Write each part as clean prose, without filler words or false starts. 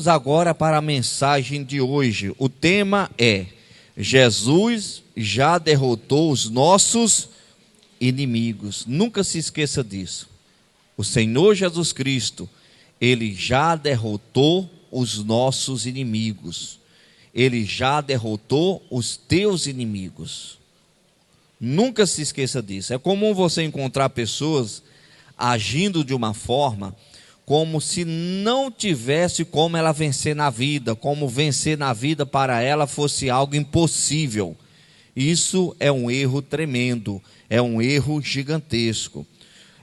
Vamos agora para a mensagem de hoje. O tema é: Jesus já derrotou os nossos inimigos. Nunca se esqueça disso. O Senhor Jesus Cristo, Ele já derrotou os nossos inimigos. Ele já derrotou os teus inimigos. Nunca se esqueça disso. É comum você encontrar pessoas agindo de uma forma como se não tivesse como ela vencer na vida, como vencer na vida para ela fosse algo impossível. Isso é um erro tremendo, é um erro gigantesco.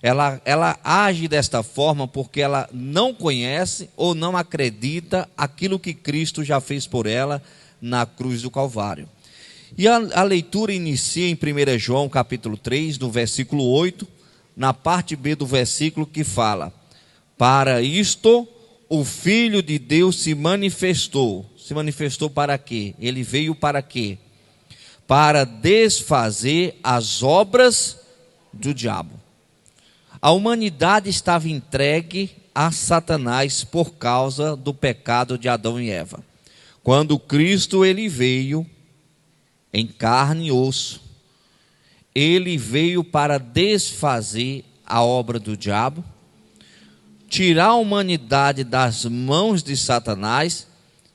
Ela age desta forma porque ela não conhece ou não acredita aquilo que Cristo já fez por ela na cruz do Calvário. E a leitura inicia em 1 João capítulo 3, no versículo 8, na parte B do versículo que fala: para isto o Filho de Deus se manifestou. Se manifestou para quê? Ele veio para quê? Para desfazer as obras do diabo. A humanidade estava entregue a Satanás por causa do pecado de Adão e Eva. Quando Cristo ele veio em carne e osso, ele veio para desfazer a obra do diabo, tirar a humanidade das mãos de Satanás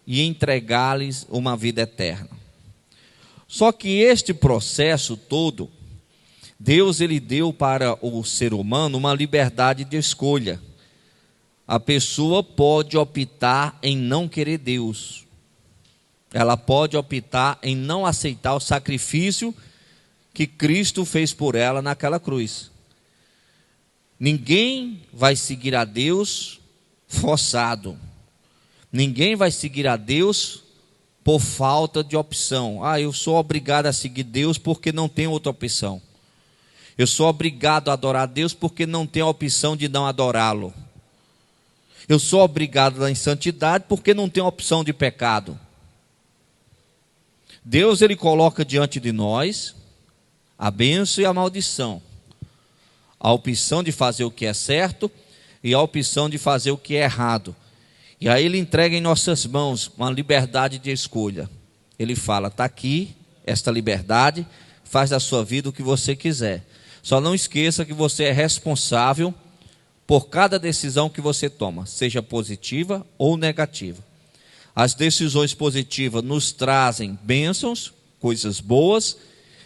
e entregar-lhes uma vida eterna. Só que este processo todo, Deus ele deu para o ser humano uma liberdade de escolha. A pessoa pode optar em não querer Deus. Ela pode optar em não aceitar o sacrifício que Cristo fez por ela naquela cruz. Ninguém vai seguir a Deus forçado. Ninguém vai seguir a Deus por falta de opção. Eu sou obrigado a seguir Deus porque não tem outra opção. Eu sou obrigado a adorar a Deus porque não tem a opção de não adorá-lo. Eu sou obrigado a em santidade porque não tem a opção de pecado. Deus ele coloca diante de nós a bênção e a maldição. A opção de fazer o que é certo e a opção de fazer o que é errado. E aí ele entrega em nossas mãos uma liberdade de escolha. Ele fala: está aqui esta liberdade, faz da sua vida o que você quiser. Só não esqueça que você é responsável por cada decisão que você toma, seja positiva ou negativa. As decisões positivas nos trazem bênçãos, coisas boas,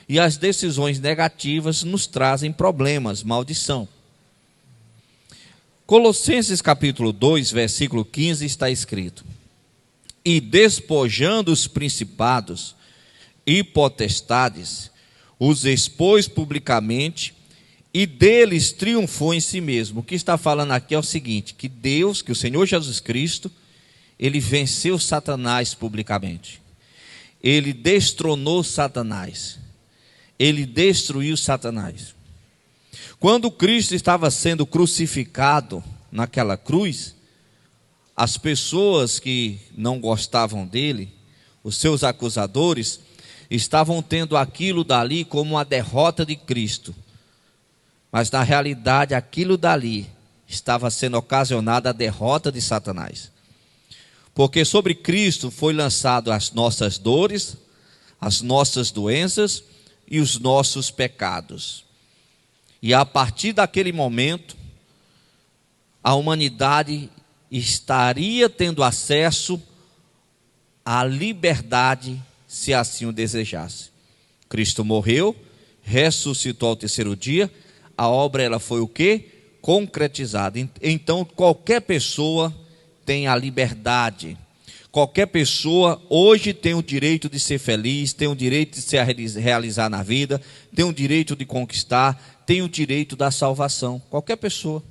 e as decisões negativas nos trazem problemas, maldição. Colossenses capítulo 2, versículo 15 está escrito: e despojando os principados e potestades, os expôs publicamente e deles triunfou em si mesmo. O que está falando aqui é o seguinte: que Deus, que o Senhor Jesus Cristo, ele venceu Satanás publicamente. Ele destronou Satanás. Ele destruiu Satanás. Quando Cristo estava sendo crucificado naquela cruz, as pessoas que não gostavam dele, os seus acusadores, estavam tendo aquilo dali como uma derrota de Cristo. Mas na realidade aquilo dali estava sendo ocasionada a derrota de Satanás. Porque sobre Cristo foi lançado as nossas dores, as nossas doenças e os nossos pecados. E a partir daquele momento, a humanidade estaria tendo acesso à liberdade, se assim o desejasse. Cristo morreu, ressuscitou ao terceiro dia, a obra ela foi o quê? Concretizada. Então qualquer pessoa tem a liberdade. Qualquer pessoa hoje tem o direito de ser feliz, tem o direito de se realizar na vida, tem o direito de conquistar, tem o direito da salvação. Qualquer pessoa.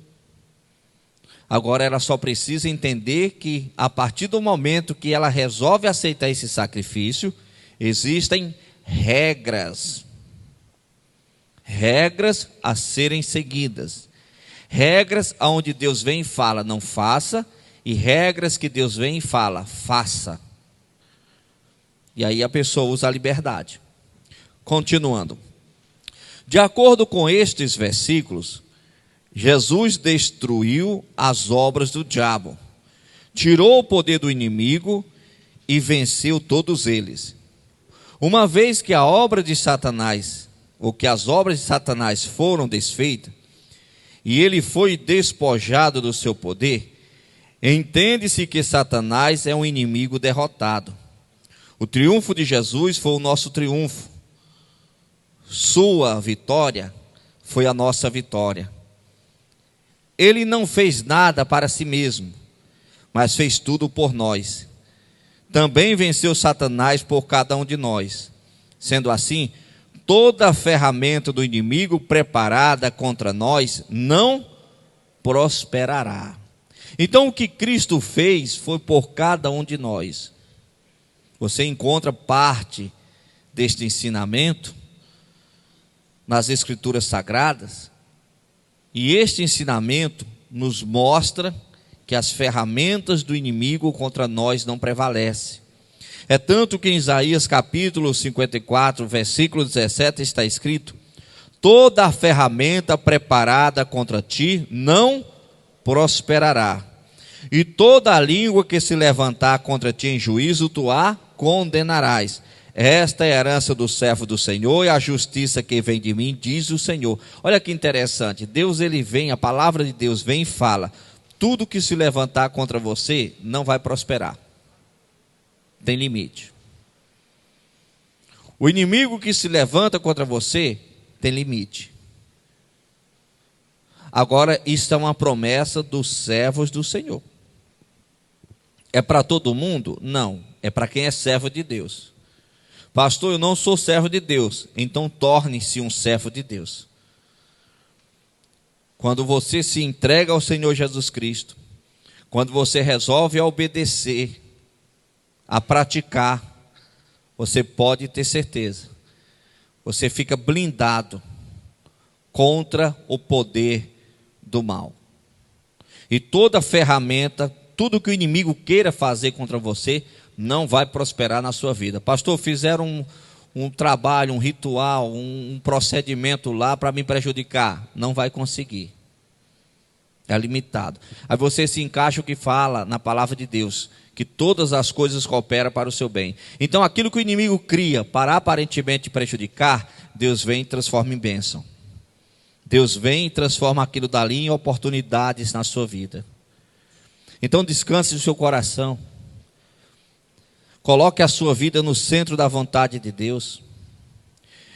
Agora ela só precisa entender que a partir do momento que ela resolve aceitar esse sacrifício, existem regras. Regras a serem seguidas. Regras onde Deus vem e fala: não faça. E regras que Deus vem e fala: faça. E aí a pessoa usa a liberdade. Continuando. De acordo com estes versículos, Jesus destruiu as obras do diabo. tirou o poder do inimigo e venceu todos eles. Uma vez que a obra de Satanás, ou que as obras de Satanás foram desfeitas, e ele foi despojado do seu poder, entende-se que Satanás é um inimigo derrotado. O triunfo de Jesus foi o nosso triunfo. Sua vitória foi a nossa vitória. Ele não fez nada para si mesmo, mas fez tudo por nós. Também venceu Satanás por cada um de nós. Sendo assim, toda a ferramenta do inimigo preparada contra nós não prosperará. Então, o que Cristo fez foi por cada um de nós. Você encontra parte deste ensinamento nas Escrituras Sagradas, e este ensinamento nos mostra que as ferramentas do inimigo contra nós não prevalecem. É tanto que em Isaías capítulo 54, versículo 17 está escrito: toda a ferramenta preparada contra ti não prosperará, e toda a língua que se levantar contra ti em juízo tu a condenarás. Esta é a herança do servo do Senhor e a justiça que vem de mim, diz o Senhor. Olha que interessante, Deus ele vem, a palavra de Deus vem e fala: tudo que se levantar contra você não vai prosperar. Tem limite. O inimigo que se levanta contra você tem limite. Agora, isso é uma promessa dos servos do Senhor. É para todo mundo? Não. É para quem é servo de Deus. Pastor, eu não sou servo de Deus. Então torne-se um servo de Deus. Quando você se entrega ao Senhor Jesus Cristo, quando você resolve a obedecer, a praticar, você pode ter certeza, você fica blindado contra o poder do mal. E toda ferramenta, tudo que o inimigo queira fazer contra você, não vai prosperar na sua vida. Pastor, fizeram um trabalho, um ritual, um procedimento lá para me prejudicar. Não vai conseguir. É limitado. Aí você se encaixa o que fala na palavra de Deus, que todas as coisas cooperam para o seu bem. Então aquilo que o inimigo cria para aparentemente prejudicar, Deus vem e transforma em bênção. Deus vem e transforma aquilo dali em oportunidades na sua vida. Então descanse no seu coração. Coloque a sua vida no centro da vontade de Deus.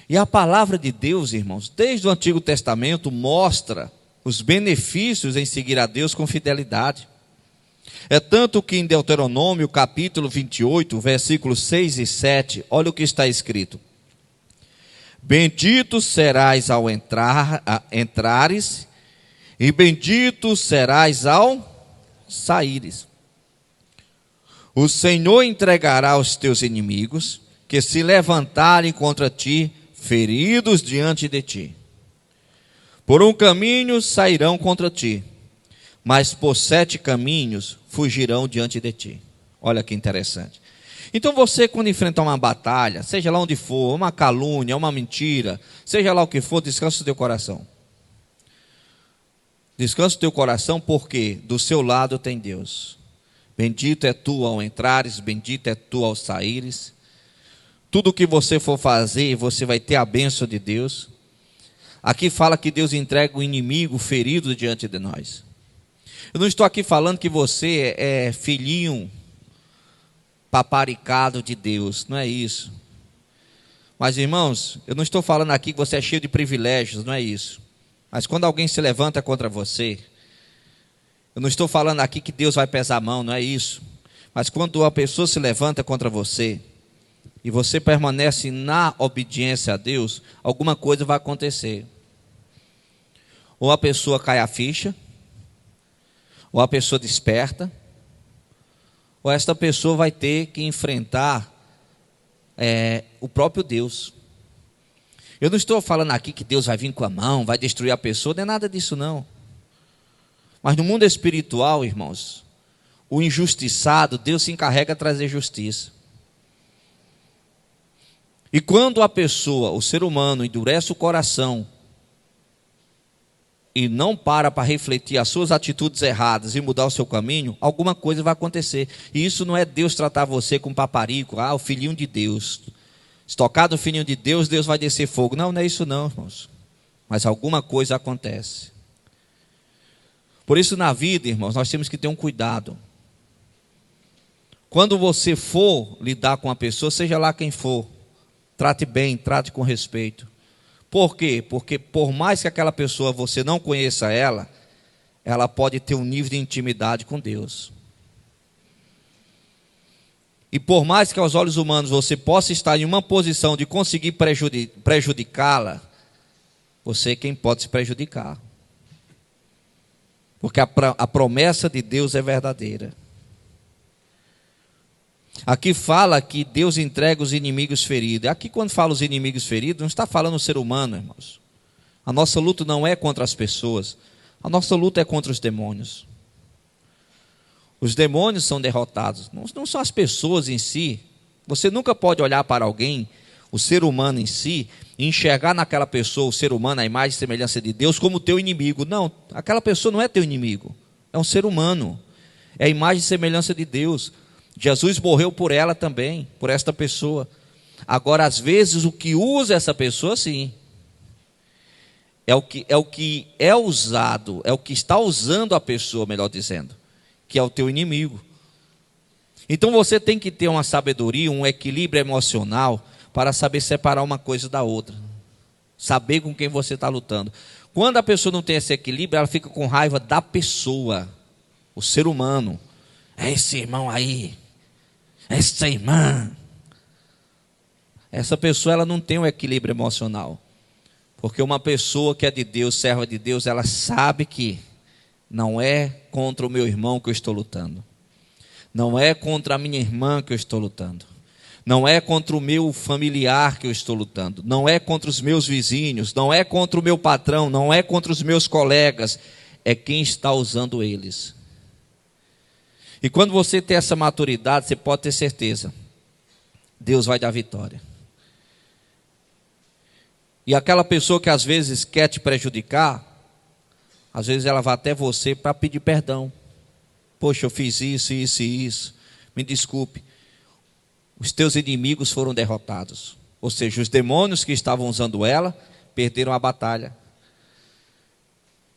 E a palavra de Deus, irmãos, desde o Antigo Testamento, mostra os benefícios em seguir a Deus com fidelidade. É tanto que em Deuteronômio, capítulo 28, versículos 6 e 7, olha o que está escrito: bendito serás ao entrares, e bendito serás ao saíres. O Senhor entregará os teus inimigos, que se levantarem contra ti, feridos diante de ti. Por um caminho sairão contra ti, mas por 7 caminhos fugirão diante de ti. Olha que interessante. Então você, quando enfrentar uma batalha, seja lá onde for, uma calúnia, uma mentira, seja lá o que for, descansa o teu coração. Descansa o teu coração, porque do seu lado tem Deus. Bendito é tu ao entrares, bendito é tu ao saíres. Tudo que você for fazer, você vai ter a bênção de Deus. Aqui fala que Deus entrega o inimigo ferido diante de nós. Eu não estou aqui falando que você é filhinho paparicado de Deus, não é isso. Mas, irmãos, eu não estou falando aqui que você é cheio de privilégios, não é isso. Mas quando alguém se levanta contra você, eu não estou falando aqui que Deus vai pesar a mão, não é isso. Mas quando uma pessoa se levanta contra você, e você permanece na obediência a Deus, alguma coisa vai acontecer. Ou a pessoa cai a ficha, ou a pessoa desperta, ou esta pessoa vai ter que enfrentar o próprio Deus. Eu não estou falando aqui que Deus vai vir com a mão, vai destruir a pessoa, não é nada disso não. Mas no mundo espiritual, irmãos, o injustiçado, Deus se encarrega de trazer justiça. E quando a pessoa, o ser humano, endurece o coração e não para refletir as suas atitudes erradas e mudar o seu caminho, alguma coisa vai acontecer. E isso não é Deus tratar você com paparico, o filhinho de Deus. Se tocar no filhinho de Deus, Deus vai descer fogo. Não, não é isso não, irmãos. Mas alguma coisa acontece. Por isso na vida, irmãos, nós temos que ter um cuidado. Quando você for lidar com a pessoa, seja lá quem for, trate bem, trate com respeito. Por quê? Porque por mais que aquela pessoa você não conheça ela pode ter um nível de intimidade com Deus. E por mais que aos olhos humanos você possa estar em uma posição de conseguir prejudicá-la, você é quem pode se prejudicar. Porque a promessa de Deus é verdadeira. Aqui fala que Deus entrega os inimigos feridos. Aqui quando fala os inimigos feridos, não está falando o ser humano, irmãos. A nossa luta não é contra as pessoas. A nossa luta é contra os demônios. Os demônios são derrotados. Não são as pessoas em si. Você nunca pode olhar para alguém, o ser humano em si, e enxergar naquela pessoa, o ser humano, a imagem e semelhança de Deus, como teu inimigo. Não, aquela pessoa não é teu inimigo. É um ser humano. É a imagem e semelhança de Deus. Jesus morreu por ela também, por esta pessoa. Agora, às vezes, o que usa essa pessoa, sim, é o que é usado, é o que está usando a pessoa, melhor dizendo, que é o teu inimigo. Então você tem que ter uma sabedoria, um equilíbrio emocional para saber separar uma coisa da outra. Saber com quem você está lutando. Quando a pessoa não tem esse equilíbrio, ela fica com raiva da pessoa, o ser humano. É esse irmão aí, essa irmã. Essa pessoa ela não tem um equilíbrio emocional. Porque uma pessoa que é de Deus, serva de Deus, ela sabe que não é contra o meu irmão que eu estou lutando. Não é contra a minha irmã que eu estou lutando. Não é contra o meu familiar que eu estou lutando. Não é contra os meus vizinhos. Não é contra o meu patrão. Não é contra os meus colegas. É quem está usando eles. E quando você tem essa maturidade, você pode ter certeza. Deus vai dar vitória. E aquela pessoa que às vezes quer te prejudicar, às vezes ela vai até você para pedir perdão. Poxa, eu fiz isso, isso e isso. Me desculpe. Os teus inimigos foram derrotados. Ou seja, os demônios que estavam usando ela, perderam a batalha.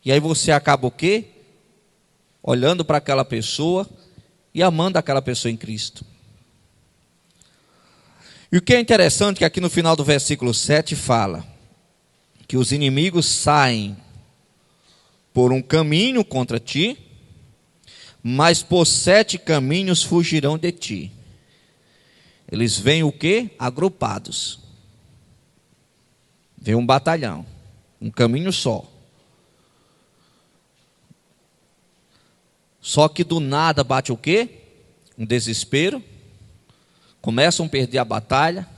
E aí você acaba o quê? Olhando para aquela pessoa e amando aquela pessoa em Cristo. E o que é interessante é que aqui no final do versículo 7 fala que os inimigos saem por um caminho contra ti, mas por 7 caminhos fugirão de ti. Eles vêm o quê? Agrupados. Vem um batalhão, um caminho só. Só que do nada bate o quê? Um desespero. Começam a perder a batalha,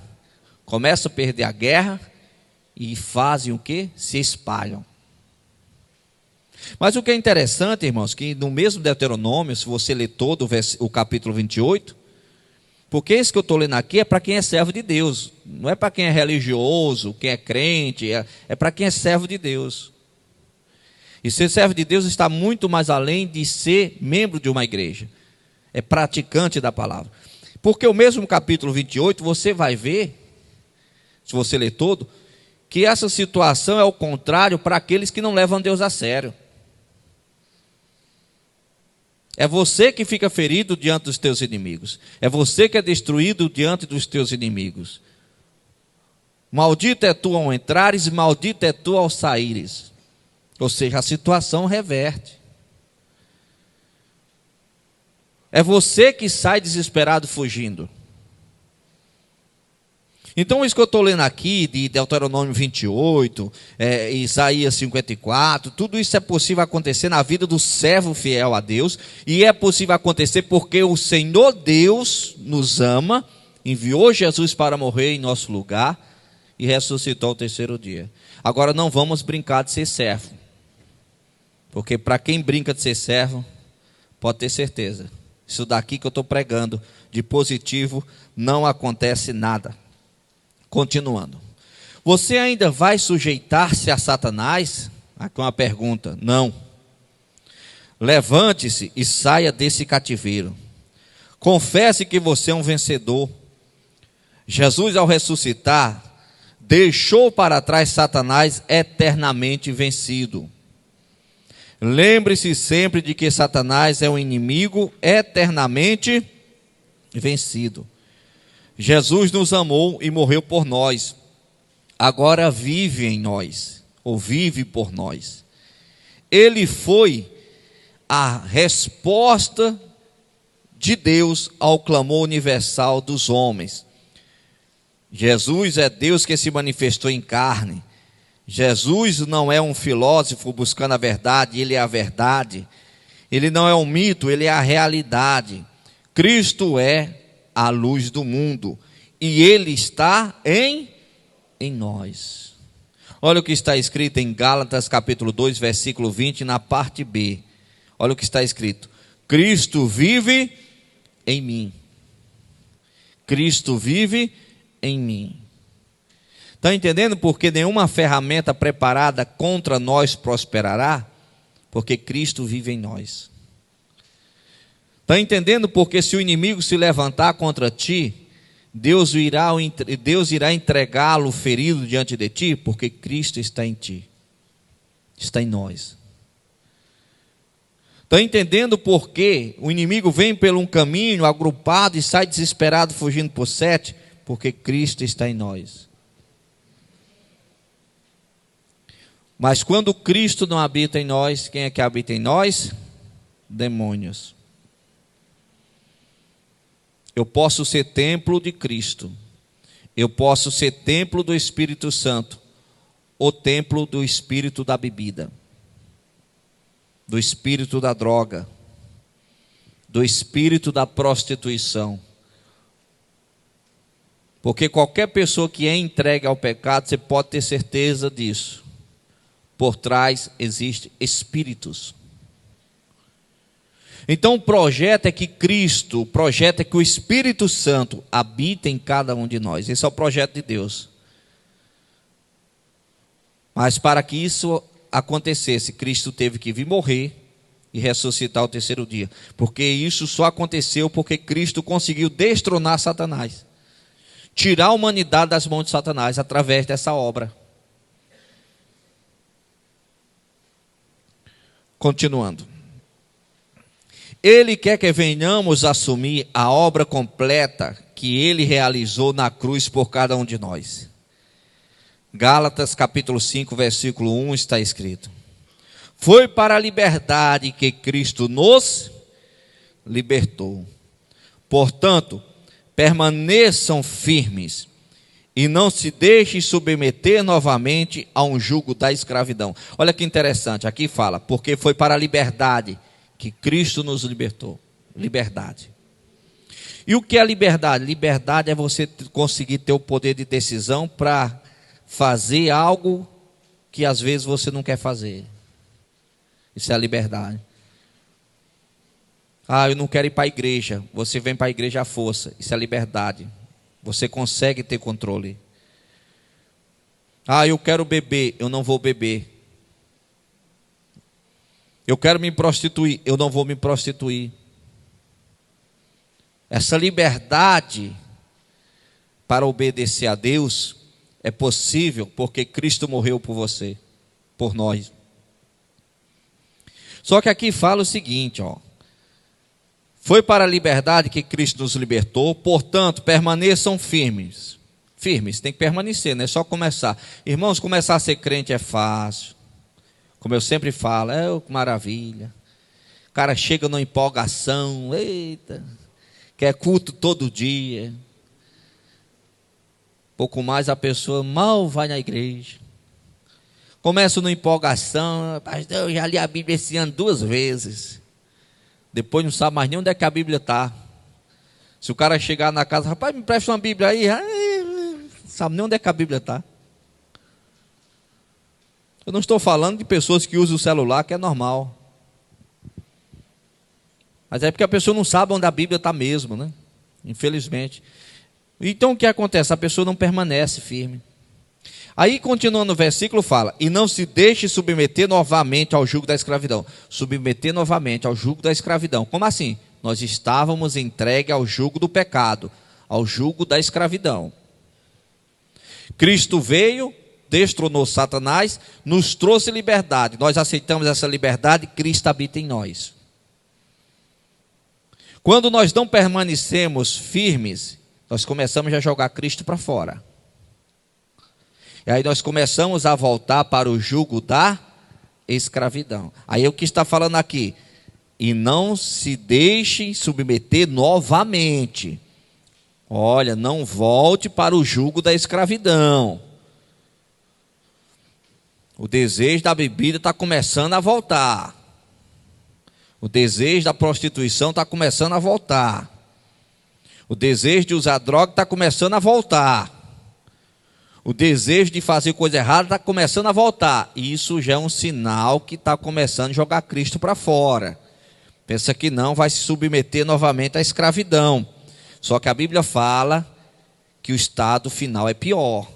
começam a perder a guerra e fazem o quê? Se espalham. Mas o que é interessante, irmãos, que no mesmo Deuteronômio, se você ler todo o capítulo 28, porque isso que eu estou lendo aqui é para quem é servo de Deus, não é para quem é religioso, quem é crente, é para quem é servo de Deus. E ser servo de Deus está muito mais além de ser membro de uma igreja, é praticante da palavra. Porque o mesmo capítulo 28, você vai ver, se você ler todo, que essa situação é o contrário para aqueles que não levam Deus a sério. É você que fica ferido diante dos teus inimigos. É você que é destruído diante dos teus inimigos. Maldito é tu ao entrares e maldito é tu ao saíres. Ou seja, a situação reverte. É você que sai desesperado fugindo. Então isso que eu estou lendo aqui, de Deuteronômio 28, Isaías 54, tudo isso é possível acontecer na vida do servo fiel a Deus, e é possível acontecer porque o Senhor Deus nos ama, enviou Jesus para morrer em nosso lugar, e ressuscitou ao terceiro dia. Agora não vamos brincar de ser servo, porque para quem brinca de ser servo, pode ter certeza, isso daqui que eu estou pregando, de positivo, não acontece nada. Continuando. Você ainda vai sujeitar-se a Satanás? Aqui uma pergunta. Não. Levante-se e saia desse cativeiro. Confesse que você é um vencedor. Jesus, ao ressuscitar, deixou para trás Satanás eternamente vencido. Lembre-se sempre de que Satanás é um inimigo eternamente vencido. Jesus nos amou e morreu por nós. Agora vive em nós, ou vive por nós. Ele foi a resposta de Deus ao clamor universal dos homens. Jesus é Deus que se manifestou em carne. Jesus não é um filósofo buscando a verdade, ele é a verdade. Ele não é um mito, ele é a realidade. Cristo é a luz do mundo e ele está em nós. Olha o que está escrito em Gálatas capítulo 2, versículo 20, na parte B. Olha o que está escrito: Cristo vive em mim. Cristo vive em mim. Está entendendo porque nenhuma ferramenta preparada contra nós prosperará? Porque Cristo vive em nós. Está entendendo porque se o inimigo se levantar contra ti, Deus irá entregá-lo ferido diante de ti? Porque Cristo está em ti, está em nós. Está entendendo por que o inimigo vem por um caminho agrupado e sai desesperado fugindo por 7? Porque Cristo está em nós. Mas quando Cristo não habita em nós, quem é que habita em nós? Demônios. Eu posso ser templo de Cristo. Eu posso ser templo do Espírito Santo. Ou templo do espírito da bebida. Do espírito da droga. Do espírito da prostituição. Porque qualquer pessoa que é entregue ao pecado, você pode ter certeza disso. Por trás existem espíritos. Então o projeto é que Cristo, o projeto é que o Espírito Santo habite em cada um de nós. Esse é o projeto de Deus. Mas para que isso acontecesse, Cristo teve que vir morrer e ressuscitar ao terceiro dia. Porque isso só aconteceu porque Cristo conseguiu destronar Satanás. Tirar a humanidade das mãos de Satanás através dessa obra. Continuando. Ele quer que venhamos assumir a obra completa que ele realizou na cruz por cada um de nós. Gálatas capítulo 5, versículo 1 está escrito: Foi para a liberdade que Cristo nos libertou. Portanto, permaneçam firmes e não se deixem submeter novamente a um jugo da escravidão. Olha que interessante, aqui fala, porque foi para a liberdade que Cristo nos libertou. Liberdade. E o que é liberdade? Liberdade é você conseguir ter o poder de decisão para fazer algo que às vezes você não quer fazer. Isso é a liberdade. Ah, eu não quero ir para a igreja. Você vem para a igreja à força. Isso é liberdade. Você consegue ter controle. Ah, eu quero beber. Eu não vou beber. Eu quero me prostituir. Eu não vou me prostituir. Essa liberdade para obedecer a Deus é possível porque Cristo morreu por você, por nós. Só que aqui fala o seguinte, ó. Foi para a liberdade que Cristo nos libertou, portanto, permaneçam firmes. Firmes, tem que permanecer, não é só começar. Irmãos, começar a ser crente é fácil. Como eu sempre falo, que maravilha. O cara chega numa empolgação, eita, quer culto todo dia. Pouco mais a pessoa mal vai na igreja. Começa numa empolgação, pastor, eu já li a Bíblia esse ano 2 vezes. Depois não sabe mais nem onde é que a Bíblia está. Se o cara chegar na casa, rapaz, me presta uma Bíblia aí, não sabe nem onde é que a Bíblia está. Eu não estou falando de pessoas que usam o celular, que é normal. Mas é porque a pessoa não sabe onde a Bíblia está mesmo, né? Infelizmente. Então o que acontece? A pessoa não permanece firme. Aí, continuando o versículo, fala: e não se deixe submeter novamente ao jugo da escravidão. Submeter novamente ao jugo da escravidão. Como assim? Nós estávamos entregues ao jugo do pecado, ao jugo da escravidão. Cristo veio, destronou Satanás, nos trouxe liberdade. Nós aceitamos essa liberdade, Cristo habita em nós. Quando nós não permanecemos firmes, nós começamos a jogar Cristo para fora. E aí nós começamos a voltar para o jugo da escravidão. Aí o que está falando aqui? E não se deixe submeter novamente. Olha, não volte para o jugo da escravidão. O desejo da bebida está começando a voltar. O desejo da prostituição está começando a voltar. O desejo de usar droga está começando a voltar. O desejo de fazer coisa errada está começando a voltar. E isso já é um sinal que está começando a jogar Cristo para fora. Pensa que não vai se submeter novamente à escravidão. Só que a Bíblia fala que o estado final é pior.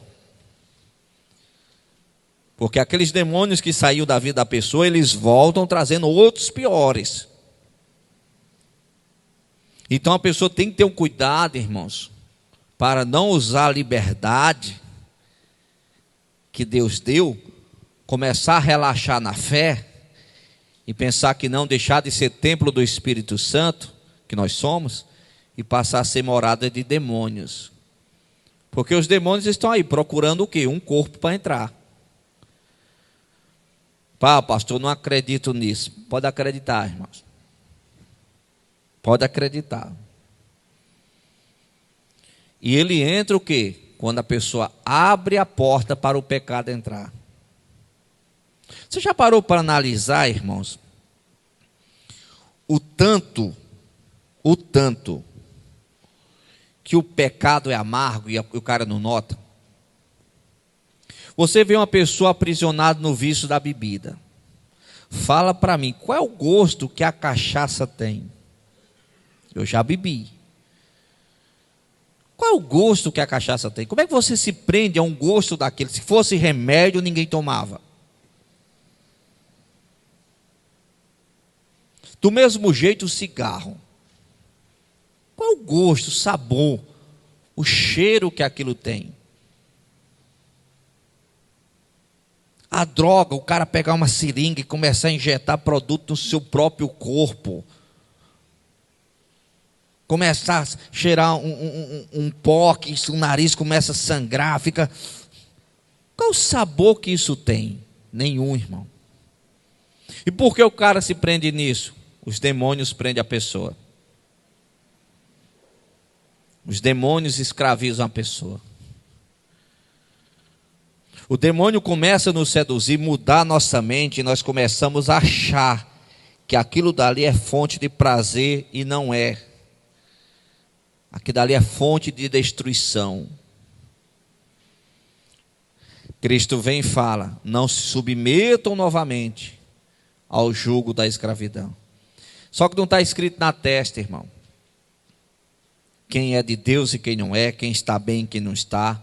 Porque aqueles demônios que saíram da vida da pessoa, eles voltam trazendo outros piores. Então a pessoa tem que ter um cuidado, irmãos, para não usar a liberdade que Deus deu, começar a relaxar na fé e pensar que não, deixar de ser templo do Espírito Santo, que nós somos, e passar a ser morada de demônios. Porque os demônios estão aí procurando o quê? Um corpo para entrar. Pá, pastor, não acredito nisso. Pode acreditar, irmãos. Pode acreditar. E ele entra o quê? Quando a pessoa abre a porta para o pecado entrar. Você já parou para analisar, irmãos, o tanto que o pecado é amargo e o cara não nota? Você vê uma pessoa aprisionada no vício da bebida. Fala para mim, qual é o gosto que a cachaça tem? Eu já bebi. Qual é o gosto que a cachaça tem? Como é que você se prende a um gosto daquele? Se fosse remédio, ninguém tomava. Do mesmo jeito, o cigarro. Qual é o gosto, o sabor, o cheiro que aquilo tem? A droga, o cara pegar uma seringa e começar a injetar produto no seu próprio corpo. Começar a cheirar um pó, que o nariz começa a sangrar, fica... Qual o sabor que isso tem? Nenhum, irmão. E por que o cara se prende nisso? Os demônios prendem a pessoa. Os demônios escravizam a pessoa. O demônio começa a nos seduzir, mudar a nossa mente, e nós começamos a achar que aquilo dali é fonte de prazer e não é. Aquilo dali é fonte de destruição. Cristo vem e fala: não se submetam novamente ao jugo da escravidão. Só que não está escrito na testa, irmão, quem é de Deus e quem não é, quem está bem e quem não está.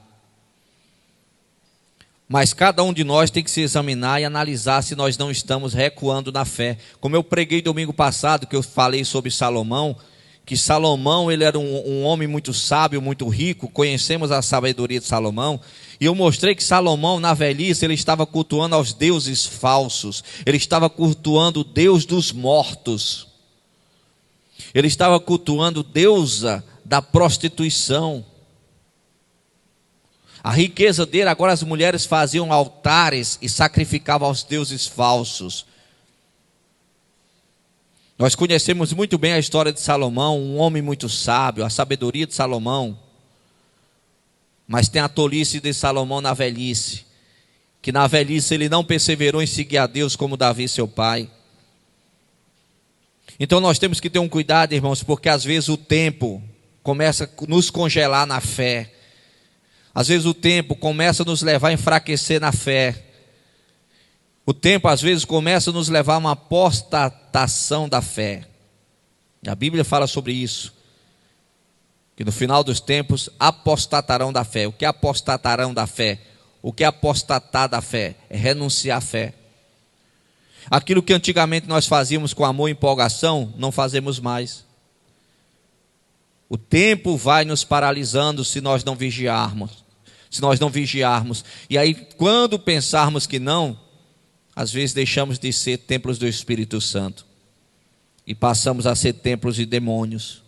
Mas cada um de nós tem que se examinar e analisar se nós não estamos recuando na fé. Como eu preguei domingo passado, que eu falei sobre Salomão, que Salomão ele era um homem muito sábio, muito rico, conhecemos a sabedoria de Salomão, e eu mostrei que Salomão na velhice ele estava cultuando aos deuses falsos, ele estava cultuando o Deus dos mortos, ele estava cultuando deusa da prostituição. A riqueza dele, agora as mulheres faziam altares e sacrificavam aos deuses falsos. Nós conhecemos muito bem a história de Salomão, um homem muito sábio, a sabedoria de Salomão. Mas tem a tolice de Salomão na velhice, que na velhice ele não perseverou em seguir a Deus como Davi seu pai. Então nós temos que ter um cuidado, irmãos, porque às vezes o tempo começa a nos congelar na fé. Às vezes o tempo começa a nos levar a enfraquecer na fé. O tempo às vezes começa a nos levar a uma apostatação da fé. A Bíblia fala sobre isso. Que no final dos tempos apostatarão da fé. O que apostatarão da fé? O que é apostatar da fé? É renunciar à fé. Aquilo que antigamente nós fazíamos com amor e empolgação, não fazemos mais. O tempo vai nos paralisando se nós não vigiarmos. E aí, quando pensarmos que não, às vezes deixamos de ser templos do Espírito Santo e passamos a ser templos de demônios.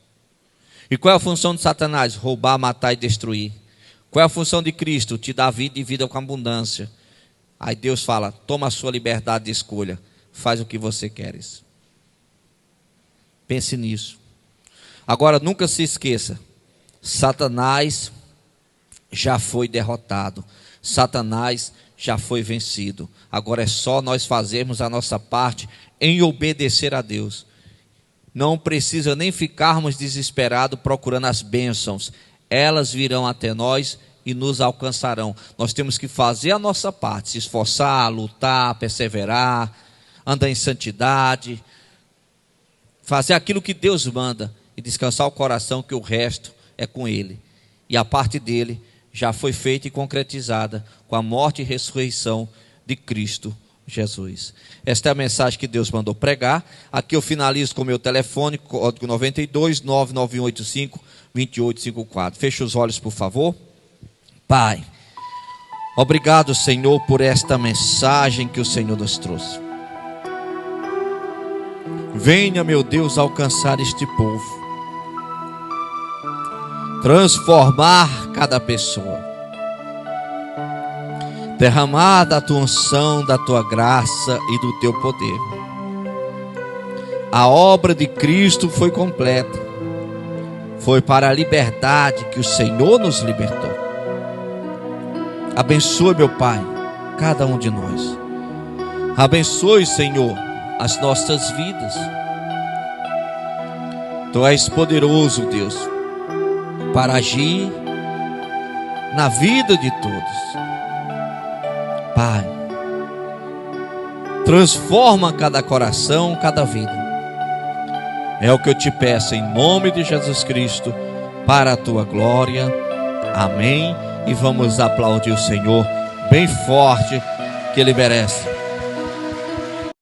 E qual é a função de Satanás? Roubar, matar e destruir. Qual é a função de Cristo? Te dar vida e vida com abundância. Aí Deus fala: toma a sua liberdade de escolha, faz o que você queres. Pense nisso. Agora, nunca se esqueça, Satanás já foi derrotado, Satanás já foi vencido. Agora é só nós fazermos a nossa parte em obedecer a Deus. Não precisa nem ficarmos desesperados procurando as bênçãos. Elas virão até nós e nos alcançarão. Nós temos que fazer a nossa parte, se esforçar, lutar, perseverar, andar em santidade, fazer aquilo que Deus manda e descansar o coração, que o resto é com Ele. E a parte dele já foi feita e concretizada com a morte e ressurreição de Cristo Jesus. Esta é a mensagem que Deus mandou pregar. Aqui eu finalizo com o meu telefone, código 92 99185 2854. Feche os olhos, por favor. Pai, obrigado, Senhor, por esta mensagem que o Senhor nos trouxe. Venha, meu Deus, alcançar este povo, transformar cada pessoa, derramar da tua unção, da tua graça e do teu poder. A obra de Cristo foi completa, foi para a liberdade que o Senhor nos libertou. Abençoe, meu Pai, cada um de nós. Abençoe, Senhor, as nossas vidas. Tu és poderoso, Deus, para agir na vida de todos. Pai, transforma cada coração, cada vida. É o que eu te peço em nome de Jesus Cristo, para a tua glória. Amém. E vamos aplaudir o Senhor bem forte, que Ele merece.